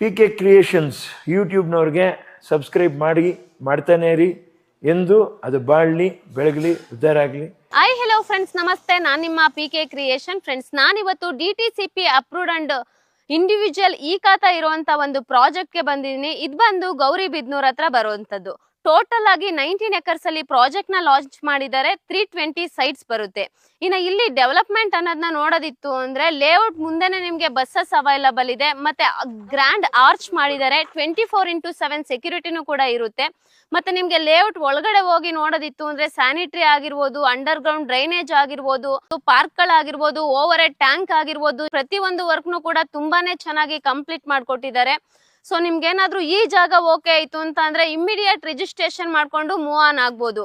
PK creations ಯೂಟ್ಯೂಬ್ನವ್ರಿಗೆ subscribe ಮಾಡ್ತಾನೆ ಇರಿ. ಎಂದು ಅದು ಬಾಳಲಿ, ಬೆಳಗಲಿ, ಉದ್ಧಾರ ಆಗಲಿ. ಹಾಯ್ ಹೆಲೋ ಫ್ರೆಂಡ್ಸ್, ನಮಸ್ತೆ. ನಾನು ನಿಮ್ಮ PK ಕ್ರಿಯೇಷನ್. ಫ್ರೆಂಡ್ಸ್, ನಾನಿವತ್ತು DTCP ಅಪ್ರೂವ್ಡ್ ಅಂಡ್ ಇಂಡಿವಿಜುವಲ್ ಈ ಖಾತಾ ಇರುವಂತ ಒಂದು ಪ್ರಾಜೆಕ್ಟ್ಗೆ ಬಂದಿದ್ದೀನಿ. ಇದು ಬಂದು ಗೌರಿಬಿದನೂರ್ ಹತ್ರ ಬರುವಂತದ್ದು. ಟೋಟಲ್ ಆಗಿ 19 ಎಕರ್ಸ್ ಅಲ್ಲಿ ಪ್ರಾಜೆಕ್ಟ್ ನ ಲಾಂಚ್ ಮಾಡಿದ್ದಾರೆ. 320 ಸೈಟ್ಸ್ ಬರುತ್ತೆ. ಇನ್ನು ಇಲ್ಲಿ ಡೆವಲಪ್ಮೆಂಟ್ ಅನ್ನೋದನ್ನ ನೋಡೋದಿತ್ತು ಅಂದ್ರೆ ಲೇಔಟ್ ಮುಂದೆನೆ ನಿಮ್ಗೆ ಬಸ್ಸಸ್ ಅವೈಲಬಲ್ ಇದೆ, ಮತ್ತೆ ಗ್ರ್ಯಾಂಡ್ ಆರ್ಚ್ ಮಾಡಿದ್ದಾರೆ. 24x7 ಸೆಕ್ಯೂರಿಟಿನೂ ಕೂಡ ಇರುತ್ತೆ. ಮತ್ತೆ ನಿಮ್ಗೆ ಲೇಔಟ್ ಒಳಗಡೆ ಹೋಗಿ ನೋಡೋದಿತ್ತು ಅಂದ್ರೆ ಸ್ಯಾನಿಟರಿ ಆಗಿರ್ಬೋದು, ಅಂಡರ್ ಗ್ರೌಂಡ್ ಡ್ರೈನೇಜ್ ಆಗಿರ್ಬೋದು, ಪಾರ್ಕ್ ಗಳಾಗಿರ್ಬೋದು, ಓವರ್ ಹೆಡ್ ಟ್ಯಾಂಕ್ ಆಗಿರ್ಬೋದು, ಪ್ರತಿಯೊಂದು ವರ್ಕ್ನು ಕೂಡ ತುಂಬಾನೇ ಚೆನ್ನಾಗಿ ಕಂಪ್ಲೀಟ್ ಮಾಡ್ಕೊಟ್ಟಿದ್ದಾರೆ. ಸೊ ನಿಮ್ಗೆ ಏನಾದ್ರೂ ಈ ಜಾಗ ಓಕೆ ಆಯ್ತು ಅಂತ ಅಂದ್ರೆ ಇಮಿಡಿಯೇಟ್ ರಿಜಿಸ್ಟ್ರೇಷನ್ ಮಾಡ್ಕೊಂಡು ಮೂವ್ ಆನ್ ಆಗ್ಬೋದು.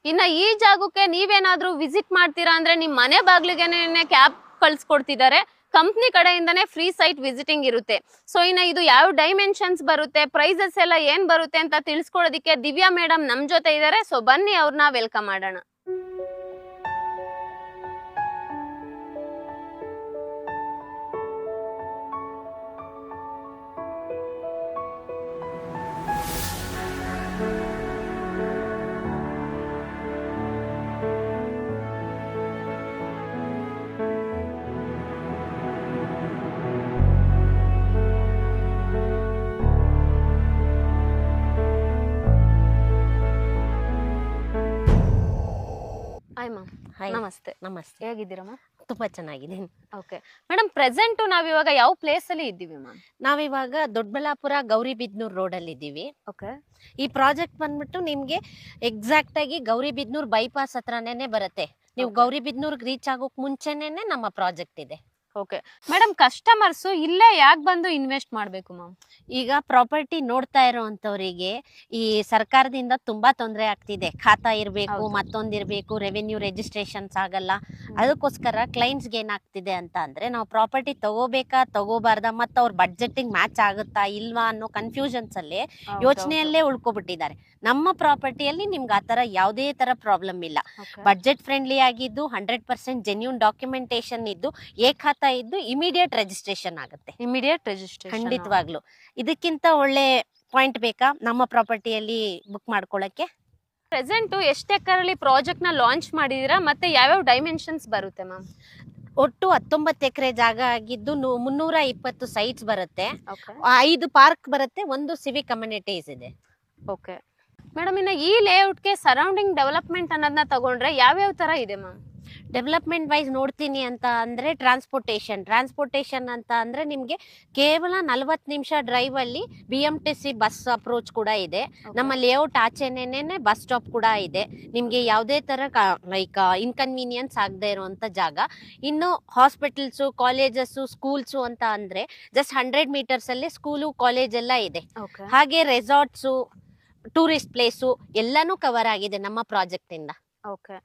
ಇನ್ನ ಈ ಜಾಗಕ್ಕೆ ನೀವೇನಾದ್ರೂ ವಿಸಿಟ್ ಮಾಡ್ತೀರಾ ಅಂದ್ರೆ ನಿಮ್ ಮನೆ ಬಾಗ್ಲಿಗೆನೆ ಕ್ಯಾಬ್ ಕಳ್ಸಿಕೊಡ್ತಿದ್ದಾರೆ. ಕಂಪ್ನಿ ಕಡೆಯಿಂದನೇ ಫ್ರೀ ಸೈಟ್ ವಿಸಿಟಿಂಗ್ ಇರುತ್ತೆ. ಸೊ ಇನ್ನ ಇದು ಯಾವ ಡೈಮೆನ್ಷನ್ಸ್ ಬರುತ್ತೆ, ಪ್ರೈಸಸ್ ಎಲ್ಲ ಏನ್ ಬರುತ್ತೆ ಅಂತ ತಿಳಿಸ್ಕೊಡೋದಕ್ಕೆ ದಿವ್ಯಾ ಮೇಡಮ್ ನಮ್ ಜೊತೆ ಇದ್ದಾರೆ. ಸೊ ಬನ್ನಿ ಅವ್ರನ್ನ ವೆಲ್ಕಮ್ ಮಾಡೋಣ. Hi ma'am. ನಮಸ್ತೆ. ನಮಸ್ತೆ. ಹೇಗಿದ್ದೀರಾ ಮ್ಯಾಮ್? ತುಂಬಾ ಚೆನ್ನಾಗಿದ್ದೀನಿ. ಓಕೆ ಮೇಡಮ್, ಪ್ರೆಸೆಂಟ್ ನಾವಿವಾಗ ಯಾವ ಪ್ಲೇಸ್ ಅಲ್ಲಿ ಇದ್ದೀವಿ ಮ್ಯಾಮ್? ನಾವಿವಾಗ ದೊಡ್ಡಬಳ್ಳಾಪುರ ಗೌರಿಬಿದನೂರ್ ರೋಡ್ ಅಲ್ಲಿ ಇದ್ದೀವಿ. ಓಕೆ. ಈ ಪ್ರಾಜೆಕ್ಟ್ ಬಂದ್ಬಿಟ್ಟು ನಿಮ್ಗೆ ಎಕ್ಸಾಕ್ಟ್ ಆಗಿ ಗೌರಿಬಿದನೂರ್ ಬೈಪಾಸ್ ಹತ್ರನೇ ಬರುತ್ತೆ. ನೀವು ಗೌರಿಬಿದನೂರ್ಗೆ ರೀಚ್ ಆಗೋಕ್ ಮುಂಚೆನೆ ನಮ್ಮ ಪ್ರಾಜೆಕ್ಟ್ ಇದೆ. ಓಕೆ ಮೇಡಮ್, ಕಸ್ಟಮರ್ಸ್ ಇಲ್ಲೇ ಯಾಕೆ ಬಂದು ಇನ್ವೆಸ್ಟ್ ಮಾಡಬೇಕು ಮ್ಯಾಮ್? ಈಗ ಪ್ರಾಪರ್ಟಿ ನೋಡ್ತಾ ಇರೋಂಥವ್ರಿಗೆ ಈ ಸರ್ಕಾರದಿಂದ ತುಂಬಾ ತೊಂದರೆ ಆಗ್ತಿದೆ. ಖಾತಾ ಇರಬೇಕು, ಮತ್ತೊಂದಿರ್ಬೇಕು, ರೆವೆನ್ಯೂ ರಿಜಿಸ್ಟ್ರೇಷನ್ಸ್ ಆಗಲ್ಲ. ಅದಕ್ಕೋಸ್ಕರ ಕ್ಲೈಂಟ್ಸ್ಗೆ ಏನಾಗ್ತಿದೆ ಅಂತ ಅಂದ್ರೆ ನಾವು ಪ್ರಾಪರ್ಟಿ ತಗೋಬೇಕಾ ತಗೋಬಾರ್ದಾ, ಮತ್ತು ಅವ್ರ ಬಡ್ಜೆಟಿಂಗ್ ಮ್ಯಾಚ್ ಆಗುತ್ತಾ ಇಲ್ವಾ ಅನ್ನೋ ಕನ್ಫ್ಯೂಷನ್ಸ್ ಅಲ್ಲಿ ಯೋಚನೆಯಲ್ಲೇ ಉಳ್ಕೊಬಿಟ್ಟಿದ್ದಾರೆ. ನಮ್ಮ ಪ್ರಾಪರ್ಟಿಯಲ್ಲಿ ನಿಮ್ಗೆ ಆತರ ಯಾವುದೇ ತರ ಪ್ರಾಬ್ಲಮ್ ಇಲ್ಲ. ಬಡ್ಜೆಟ್ ಫ್ರೆಂಡ್ಲಿ ಆಗಿದ್ದು, 100% ಜೆನ್ಯೂನ್ ಡಾಕ್ಯುಮೆಂಟೇಶನ್ ಇದ್ದು, ಖಾತಾ ಇದ್ದು ಇಮಿಡಿಯೇಟ್ ರಿಜಿಸ್ಟ್ರೇಷನ್ ಆಗುತ್ತೆ. ಇಮಿಡಿಯೇಟ್ ರಿಜಿಸ್ಟ್ರೇಷನ್ ಖಂಡಿತವಾಗ್ಲು. ಇದಕ್ಕಿಂತ ಒಳ್ಳೆ ಪಾಯಿಂಟ್ ಬೇಕಾ ನಮ್ಮ ಪ್ರಾಪರ್ಟಿಯಲ್ಲಿ ಬುಕ್ ಮಾಡ್ಕೊಳ್ಳಕ್ಕೆ? ಪ್ರೆಸೆಂಟ್ ಎಷ್ಟು ಎಕರಲ್ಲಿ ಪ್ರಾಜೆಕ್ಟ್ ನ ಲಾಂಚ್ ಮಾಡಿದೀರಾ, ಮತ್ತೆ ಯಾವ್ಯಾವ ಡೈಮೆನ್ಷನ್ಸ್ ಬರುತ್ತೆ ಮ್ಯಾಮ್? ಒಟ್ಟು 19 ಎಕರೆ ಜಾಗ ಆಗಿದ್ದು 320 ಸೈಟ್ಸ್ ಬರುತ್ತೆ. 5 ಪಾರ್ಕ್ ಬರುತ್ತೆ, 1 ಸಿವಿಕ್ ಕಮ್ಯುನಿಟೀಸ್ ಇದೆ. ಓಕೆ ಮೇಡಮ್, ಇನ್ನು ಈ ಲೇಔಟ್ಗೆ ಸರೌಂಡಿಂಗ್ ಡೆವಲಪ್ಮೆಂಟ್ ಅನ್ನೋದನ್ನ ತಗೊಂಡ್ರೆ ಯಾವ್ಯಾವ ತರ ಇದೆ ಮ್ಯಾಮ್? ಡೆವಲಪ್ಮೆಂಟ್ ವೈಸ್ ನೋಡ್ತೀನಿ ಅಂತ ಅಂದ್ರೆ ಟ್ರಾನ್ಸ್ಪೋರ್ಟೇಶನ್ ಅಂತ ಅಂದ್ರೆ ನಿಮ್ಗೆ ಕೇವಲ 40 ನಿಮಿಷ ಡ್ರೈವ್ ಅಲ್ಲಿ BMTC ಬಸ್ ಅಪ್ರೋಚ್ ಕೂಡ ಇದೆ. ನಮ್ಮ ಲೇಔಟ್ ಆಚೆನೇನೆ ಬಸ್ ಸ್ಟಾಪ್ ಕೂಡ ಇದೆ. ನಿಮ್ಗೆ ಯಾವುದೇ ತರ ಲೈಕ್ ಇನ್ಕನ್ವೀನಿಯನ್ಸ್ ಆಗದೆ ಇರುವಂತ ಜಾಗ. ಇನ್ನು ಹಾಸ್ಪಿಟಲ್ಸ್, ಕಾಲೇಜಸ್, ಸ್ಕೂಲ್ಸ್ ಅಂತ ಅಂದ್ರೆ ಜಸ್ಟ್ 100 ಮೀಟರ್ಸ್ ಅಲ್ಲಿ ಸ್ಕೂಲು, ಕಾಲೇಜ್ ಎಲ್ಲ ಇದೆ. ಹಾಗೆ ರೆಸಾರ್ಟ್ಸ್, ಟೂರಿಸ್ಟ್ ಪ್ಲೇಸು ಎಲ್ಲಾನು ಕವರ್ ಆಗಿದೆ ನಮ್ಮ ಪ್ರಾಜೆಕ್ಟ್ ಇಂದ. ಓಕೆ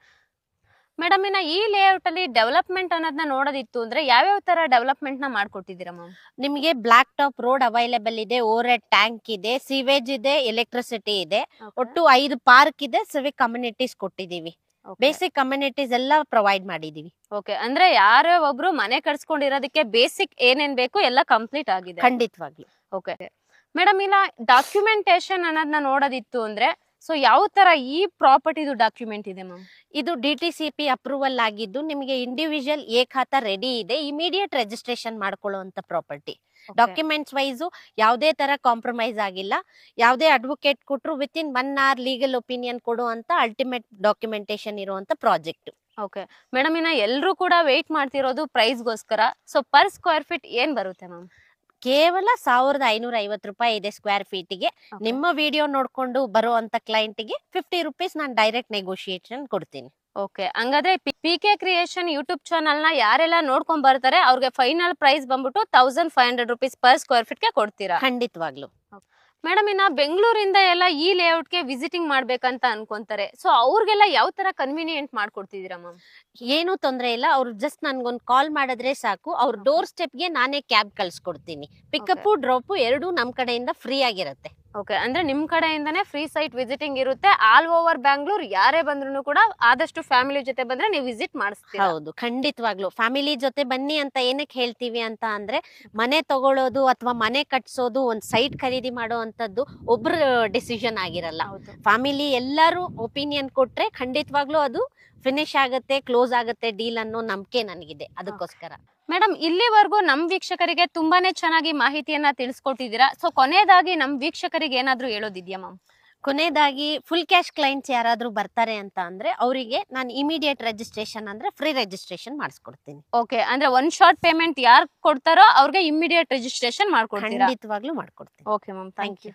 ಮೇಡಮ್, ಇನ್ನ ಈ ಲೇಔಟ್ ಅಲ್ಲಿ ಡೆವಲಪ್ಮೆಂಟ್ ಅನ್ನೋದನ್ನ ನೋಡೋದಿತ್ತು ಅಂದ್ರೆ ಯಾವ್ಯಾವ ತರ ಡೆವಲಪ್ಮೆಂಟ್ ನ ಮಾಡ್ಕೊಟ್ಟಿದ್ದೀರಾ ಮ್ಯಾಮ್? ನಿಮಗೆ ಬ್ಲಾಕ್ ಟಾಪ್ ರೋಡ್ ಅವೈಲೇಬಲ್ ಇದೆ, ಓವರ್ ಹೆಡ್ ಟ್ಯಾಂಕ್ ಇದೆ, ಸೀವೇಜ್ ಇದೆ, ಎಲೆಕ್ಟ್ರಿಸಿಟಿ ಇದೆ. ಒಟ್ಟು 5 ಪಾರ್ಕ್ ಇದೆ, ಸಿವಿಕ್ ಕಮ್ಯುನಿಟೀಸ್ ಕೊಟ್ಟಿದೀವಿ. ಬೇಸಿಕ್ ಕಮ್ಯುನಿಟೀಸ್ ಎಲ್ಲ ಪ್ರೊವೈಡ್ ಮಾಡಿದೀವಿ. ಓಕೆ, ಅಂದ್ರೆ ಯಾರೇ ಒಬ್ರು ಮನೆ ಕಟ್ಸ್ಕೊಂಡಿರೋದಕ್ಕೆ ಬೇಸಿಕ್ ಏನೇನ್ ಬೇಕು ಎಲ್ಲ ಕಂಪ್ಲೀಟ್ ಆಗಿದೆ. ಖಂಡಿತವಾಗ್ಲು. ಓಕೆ ಮೇಡಮ್, ಇಲ್ಲ ಡಾಕ್ಯುಮೆಂಟೇಶನ್ ಅನ್ನೋದನ್ನ ನೋಡೋದಿತ್ತು ಅಂದ್ರೆ ಸೊ ಯಾವ ತರ ಈ ಪ್ರಾಪರ್ಟಿದು ಡಾಕ್ಯುಮೆಂಟ್ ಇದೆ ಮ್ಯಾಮ್? ಇದು DTCP ಅಪ್ರೂವಲ್ ಆಗಿದ್ದು ನಿಮಗೆ ಇಂಡಿವಿಜುವಲ್ ಖಾತಾ ರೆಡಿ ಇದೆ. ಇಮಿಡಿಯೇಟ್ ರಿಜಿಸ್ಟ್ರೇಷನ್ ಮಾಡ್ಕೊಳ್ಳುವಂತ ಪ್ರಾಪರ್ಟಿ. ಡಾಕ್ಯುಮೆಂಟ್ಸ್ ವೈಸು ಯಾವುದೇ ತರ ಕಾಂಪ್ರಮೈಸ್ ಆಗಿಲ್ಲ. ಯಾವುದೇ ಅಡ್ವೊಕೇಟ್ ಕೊಟ್ಟರು ವಿತಿನ್ 1 hour ಲೀಗಲ್ ಒಪಿನಿಯನ್ ಕೊಡುವಂತ ಅಲ್ಟಿಮೇಟ್ ಡಾಕ್ಯುಮೆಂಟೇಶನ್ ಇರುವಂತ ಪ್ರಾಜೆಕ್ಟ್. ಓಕೆ ಮೇಡಮ್, ಇನ್ನ ಎಲ್ಲರೂ ಕೂಡ ವೆಯ್ಟ್ ಮಾಡ್ತಿರೋದು ಪ್ರೈಸ್ಗೋಸ್ಕರ. ಸೊ ಪರ್ ಸ್ಕ್ವೇರ್ ಫೀಟ್ ಏನ್ ಬರುತ್ತೆ ಮ್ಯಾಮ್? ಕೇವಲ 1550 ರೂಪಾಯಿ ಇದೆ ಸ್ಕ್ವೇರ್ ಫೀಟಿಗೆ. ನಿಮ್ಮ ವಿಡಿಯೋ ನೋಡ್ಕೊಂಡು ಬರುವಂತ ಕ್ಲೈಂಟ್ಗೆ 50 ರೂಪೀಸ್ ನಾನು ಡೈರೆಕ್ಟ್ ನೆಗೋಷಿಯೇಷನ್ ಕೊಡ್ತೀನಿ. ಓಕೆ, ಹಂಗಾದ್ರೆ PK ಕ್ರಿಯೇಷನ್ ಯೂಟ್ಯೂಬ್ ಚಾನಲ್ ನ ಯಾರೆಲ್ಲ ನೋಡ್ಕೊಂಡ್ ಬರ್ತಾರೆ ಅವ್ರಿಗೆ ಫೈನಲ್ ಪ್ರೈಸ್ ಬಂದ್ಬಿಟ್ಟು 1500 ರೂಪೀಸ್ ಪರ್ ಸ್ಕ್ವೇರ್ ಫೀಟ್ ಗೆ ಕೊಡ್ತೀರಾ? ಖಂಡಿತವಾಗ್ಲು. ಮೇಡಮ್, ಇನ್ನ ಬೆಂಗಳೂರಿಂದ ಎಲ್ಲ ಈ ಲೇಔಟ್ ಗೆ ವಿಸಿಟಿಂಗ್ ಮಾಡ್ಬೇಕಂತ ಅನ್ಕೊಂತಾರೆ. ಸೊ ಅವ್ರಿಗೆಲ್ಲ ಯಾವ ತರ ಕನ್ವೀನಿಯಂಟ್ ಮಾಡ್ಕೊಡ್ತಿದ್ದೀರಾ ಮ್ಯಾಮ್? ಏನು ತೊಂದರೆ ಇಲ್ಲ. ಅವ್ರು ಜಸ್ಟ್ ನನ್ಗೊಂದು ಕಾಲ್ ಮಾಡಿದ್ರೆ ಸಾಕು. ಅವ್ರ ಡೋರ್ ಸ್ಟೆಪ್ ಗೆ ನಾನೇ ಕ್ಯಾಬ್ ಕಳ್ಸಿಕೊಡ್ತೀನಿ. ಪಿಕಪ್ ಡ್ರಾಪ್ 2 ನಮ್ ಕಡೆಯಿಂದ ಫ್ರೀ ಆಗಿರುತ್ತೆ. ಓಕೆ, ಅಂದ್ರೆ ನಿಮ್ ಕಡೆಯಿಂದಾನೇ ಫ್ರೀ ಸೈಟ್ ವಿಸಿಟಿಂಗ್ ಇರುತ್ತೆ. ಆಲ್ ಓವರ್ ಬ್ಯಾಂಗ್ಳೂರ್ ಯಾರೇ ಬಂದ್ರು ಕೂಡ ಆದಷ್ಟು ಫ್ಯಾಮಿಲಿ ಜೊತೆ ಬಂದ್ರೆ ನೀವು ವಿಸಿಟ್ ಮಾಡಿಸ್ತೀರಾ? ಹೌದು, ಖಂಡಿತವಾಗ್ಲು ಫ್ಯಾಮಿಲಿ ಜೊತೆ ಬನ್ನಿ ಅಂತ ಏನಕ್ಕೆ ಹೇಳ್ತೀವಿ ಅಂತ ಅಂದ್ರೆ, ಮನೆ ತಗೊಳ್ಳೋದು ಅಥವಾ ಮನೆ ಕಟ್ಸೋದು, ಒಂದ್ ಸೈಟ್ ಖರೀದಿ ಮಾಡೋ ಅಂತದ್ದು ಒಬ್ರ ಡಿಸಿಷನ್ ಆಗಿರಲ್ಲ. ಫ್ಯಾಮಿಲಿ ಎಲ್ಲರೂ ಒಪಿನಿಯನ್ ಕೊಟ್ರೆ ಖಂಡಿತವಾಗ್ಲೂ ಅದು ಫಿನಿಶ್ ಆಗುತ್ತೆ, ಕ್ಲೋಸ್ ಆಗುತ್ತೆ ಡೀಲ್ ಅನ್ನೋ ನಂಬಿಕೆ ನನಗಿದೆ. ಅದಕ್ಕೋಸ್ಕರ ಮೇಡಮ್, ಇಲ್ಲಿವರೆಗೂ ನಮ್ ವೀಕ್ಷಕರಿಗೆ ತುಂಬಾನೇ ಚೆನ್ನಾಗಿ ಮಾಹಿತಿಯನ್ನ ತಿಳಿಸ್ಕೊಟ್ಟಿದ್ದೀರಾ. ಸೊ ಕೊನೆಯದಾಗಿ ನಮ್ ವೀಕ್ಷಕರಿಗೆ ಏನಾದ್ರೂ ಹೇಳೋದಿದ್ಯಾ ಮ್ಯಾಮ್? ಕೊನೆಯದಾಗಿ ಫುಲ್ ಕ್ಯಾಶ್ ಕ್ಲೈಂಟ್ಸ್ ಯಾರಾದ್ರೂ ಬರ್ತಾರೆ ಅಂತ ಅಂದ್ರೆ ಅವರಿಗೆ ನಾನು ಇಮಿಡಿಯೇಟ್ ರಿಜಿಸ್ಟ್ರೇಷನ್ ಅಂದ್ರೆ ಫ್ರೀ ರಿಜಿಸ್ಟ್ರೇಷನ್ ಮಾಡಿಸ್ಕೊಡ್ತೀನಿ. ಓಕೆ, ಅಂದ್ರೆ ಒನ್ ಶಾರ್ಟ್ ಪೇಮೆಂಟ್ ಯಾರು ಕೊಡ್ತಾರೋ ಅವ್ರಿಗೆ ಇಮಿಡಿಯೇಟ್ ರಿಜಿಸ್ಟ್ರೇಷನ್ ಮಾಡ್ಕೊಡ್ತೀರಾ? ಖಂಡಿತವಾಗ್ಲೂ ಮಾಡ್ಕೊಡ್ತೀನಿ. Okay ma'am, thank you.